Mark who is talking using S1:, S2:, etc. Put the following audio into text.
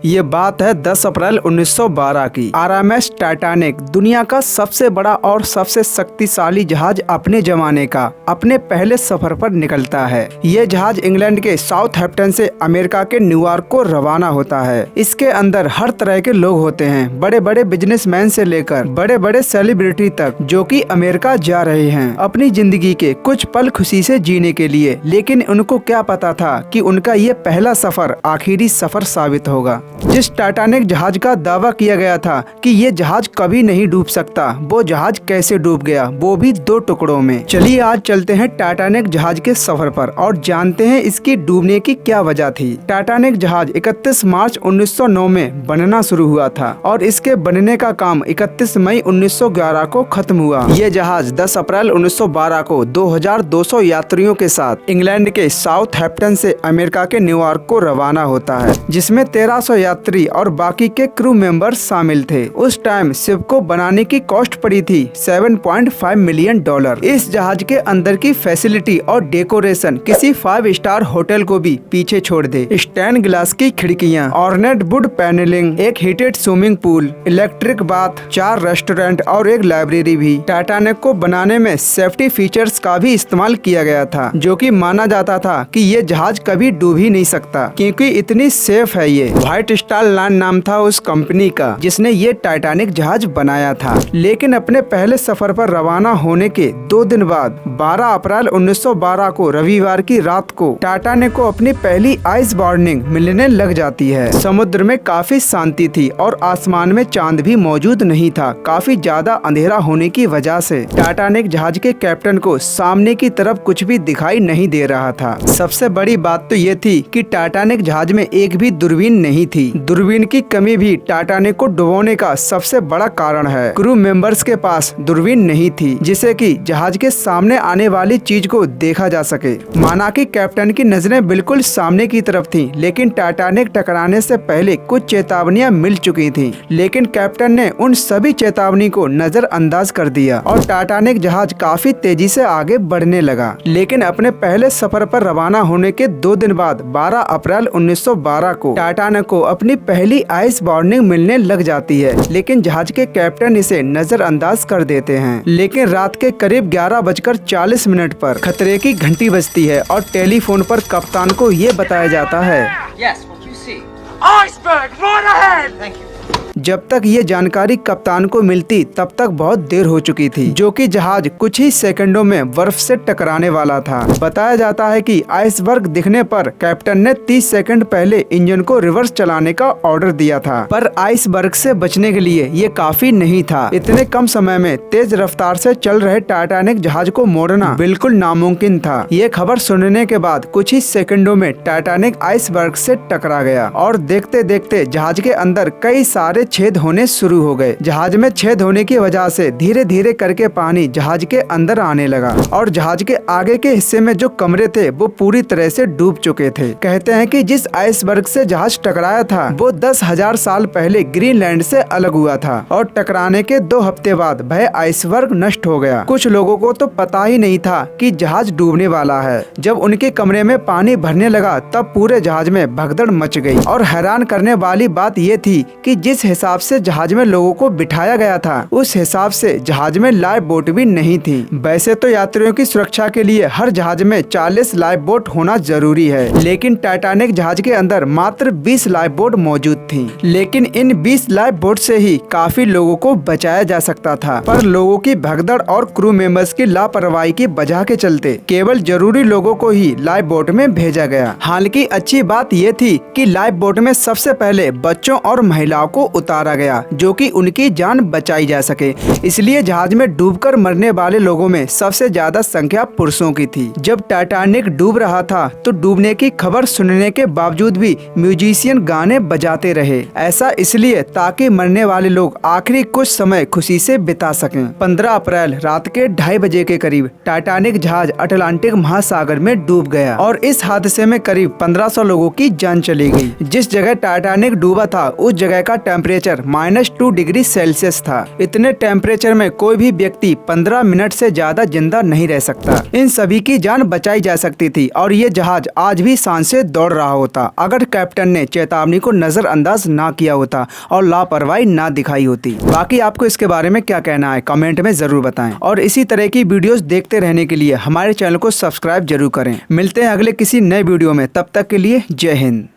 S1: ये बात है 10 अप्रैल 1912 की। आरएमएस टाइटैनिक दुनिया का सबसे बड़ा और सबसे शक्तिशाली जहाज अपने जमाने का अपने पहले सफर पर निकलता है। ये जहाज इंग्लैंड के साउथहैम्पटन से अमेरिका के न्यूयॉर्क को रवाना होता है। इसके अंदर हर तरह के लोग होते हैं, बड़े बड़े बिजनेसमैन से लेकर बड़े बड़े सेलिब्रिटी तक, जो कि अमेरिका जा रहे हैं अपनी जिंदगी के कुछ पल खुशी से जीने के लिए। लेकिन उनको क्या पता था कि उनका ये पहला सफर आखिरी सफर साबित होगा। जिस टाइटैनिक जहाज का दावा किया गया था कि ये जहाज कभी नहीं डूब सकता, वो जहाज कैसे डूब गया, वो भी 2 टुकड़ों में। चलिए आज चलते हैं टाइटैनिक जहाज के सफर पर और जानते हैं इसकी डूबने की क्या वजह थी। टाइटैनिक जहाज 31 मार्च 1909 में बनना शुरू हुआ था और इसके बनने का काम 31 मई 1911 को खत्म हुआ। ये जहाज 10 अप्रैल 1912 को 2200 यात्रियों के साथ इंग्लैंड के साउथहैम्पटन से अमेरिका के न्यूयॉर्क को रवाना होता है, जिसमें 1300 यात्री और बाकी के क्रू मेंबर्स शामिल थे। उस टाइम शिप को बनाने की कॉस्ट पड़ी थी $7.5 मिलियन। इस जहाज के अंदर की फैसिलिटी और डेकोरेशन किसी 5 स्टार होटल को भी पीछे छोड़ दे। स्टेन ग्लास की खिड़कियां, ऑर्नेट वुड पैनलिंग, एक heated swimming pool, electric bath, 4 restaurant और एक लाइब्रेरी भी। टाइटैनिक को बनाने में सेफ्टी फीचर्स का भी इस्तेमाल किया गया था, जो कि माना जाता था कि ये जहाज कभी डूब ही नहीं सकता क्योंकि इतनी सेफ है ये। व्हाइट स्टार लाइन नाम था उस कंपनी का जिसने ये टाइटैनिक जहाज बनाया था। लेकिन अपने पहले सफर पर रवाना होने के 2 दिन बाद 12 अप्रैल 1912 को रविवार की रात को टाइटैनिक को अपनी पहली आइस वार्निंग मिलने लग जाती है। समुद्र में काफी शांति थी और आसमान में चांद भी मौजूद नहीं था। काफी ज्यादा अंधेरा होने की वजह से टाइटैनिक जहाज के कैप्टन को सामने की तरफ कुछ भी दिखाई नहीं दे रहा था। सबसे बड़ी बात तो ये थी कि टाइटैनिक जहाज में एक भी दूरबीन नहीं थी। दूरबीन की कमी भी टाइटैनिक को डुबोने का सबसे बड़ा कारण है। क्रू मेंबर्स के पास दूरबीन नहीं थी जिससे कि जहाज के सामने आने वाली चीज को देखा जा सके। माना कि कैप्टन की नजरें बिल्कुल सामने की तरफ थी, लेकिन टाइटैनिक टकराने से पहले कुछ चेतावनियां मिल चुकी थी। लेकिन कैप्टन ने उन सभी चेतावनी को नजरअंदाज कर दिया और टाइटैनिक जहाज काफी तेजी से आगे बढ़ने लगा। लेकिन अपने पहले सफर पर रवाना होने के 2 दिन बाद 12 अप्रैल 1912 को टाइटैनिक को अपनी पहली आइस वार्निंग मिलने लग जाती है, लेकिन जहाज के कैप्टन इसे नजरअंदाज कर देते हैं। लेकिन रात के करीब 11:40 पर खतरे की घंटी बजती है और टेलीफोन पर कप्तान को ये बताया जाता है,
S2: Yes, what you see. Iceberg, right ahead! Thank you.
S1: जब तक ये जानकारी कप्तान को मिलती तब तक बहुत देर हो चुकी थी, जो कि जहाज कुछ ही सेकंडों में बर्फ से टकराने वाला था। बताया जाता है कि आइसबर्ग दिखने पर कैप्टन ने 30 सेकंड पहले इंजन को रिवर्स चलाने का ऑर्डर दिया था, पर आइसबर्ग से बचने के लिए ये काफी नहीं था। इतने कम समय में तेज रफ्तार से चल रहे टाइटैनिक जहाज को मोड़ना बिल्कुल नामुमकिन था। ये खबर सुनने के बाद कुछ ही सेकंडों में टाइटैनिक आइसबर्ग से टकरा गया और देखते देखते जहाज के अंदर कई सारे छेद होने शुरू हो गए। जहाज में छेद होने की वजह से धीरे धीरे करके पानी जहाज के अंदर आने लगा और जहाज के आगे के हिस्से में जो कमरे थे वो पूरी तरह से डूब चुके थे। कहते हैं कि जिस आइसबर्ग से जहाज टकराया था वो 10,000 साल पहले ग्रीनलैंड से अलग हुआ था और टकराने के 2 हफ्ते बाद वह आइसबर्ग नष्ट हो गया। कुछ लोगों को तो पता ही नहीं था कि जहाज डूबने वाला है। जब उनके कमरे में पानी भरने लगा तब पूरे जहाज में भगदड़ मच गई और हैरान करने वाली बात ये थी कि जिस हिसाब से जहाज में लोगों को बिठाया गया था उस हिसाब से जहाज में लाइफ बोट भी नहीं थी। वैसे तो यात्रियों की सुरक्षा के लिए हर जहाज में 40 लाइफ बोट होना जरूरी है, लेकिन टाइटैनिक जहाज के अंदर मात्र 20 लाइफ बोट मौजूद थी। लेकिन इन 20 लाइफ बोट से ही काफी लोगों को बचाया जा सकता था, पर लोगों की भगदड़ और क्रू मेंबर्स की लापरवाही की वजह के चलते केवल जरूरी लोगों को ही लाइफ बोट में भेजा गया। हालांकि अच्छी बात ये थी कि लाइफ बोट में सबसे पहले बच्चों और महिलाओं को उतारा गया, जो कि उनकी जान बचाई जा सके। इसलिए जहाज में डूबकर मरने वाले लोगों में सबसे ज्यादा संख्या पुरुषों की थी। जब टाइटैनिक डूब रहा था तो डूबने की खबर सुनने के बावजूद भी म्यूजिशियन गाने बजाते रहे। ऐसा इसलिए ताकि मरने वाले लोग आखिरी कुछ समय खुशी से बिता सकें। 15 अप्रैल रात के 2:30 बजे के करीब टाइटैनिक जहाज अटलांटिक महासागर में डूब गया और इस हादसे में करीब 1500 लोगों की जान चली गई। जिस जगह टाइटैनिक डूबा था उस जगह का टेम्परेचर टेम्परेचर -2 डिग्री सेल्सियस था। इतने टेम्परेचर में कोई भी व्यक्ति 15 मिनट से ज्यादा जिंदा नहीं रह सकता। इन सभी की जान बचाई जा सकती थी और ये जहाज आज भी शान से दौड़ रहा होता अगर कैप्टन ने चेतावनी को नजरअंदाज ना किया होता और लापरवाही ना दिखाई होती। बाकी आपको इसके बारे में क्या कहना है कमेंट में जरूर बताएं और इसी तरह की वीडियोस देखते रहने के लिए हमारे चैनल को सब्सक्राइब जरूर करें। मिलते हैं अगले किसी नए वीडियो में, तब तक के लिए जय हिंद।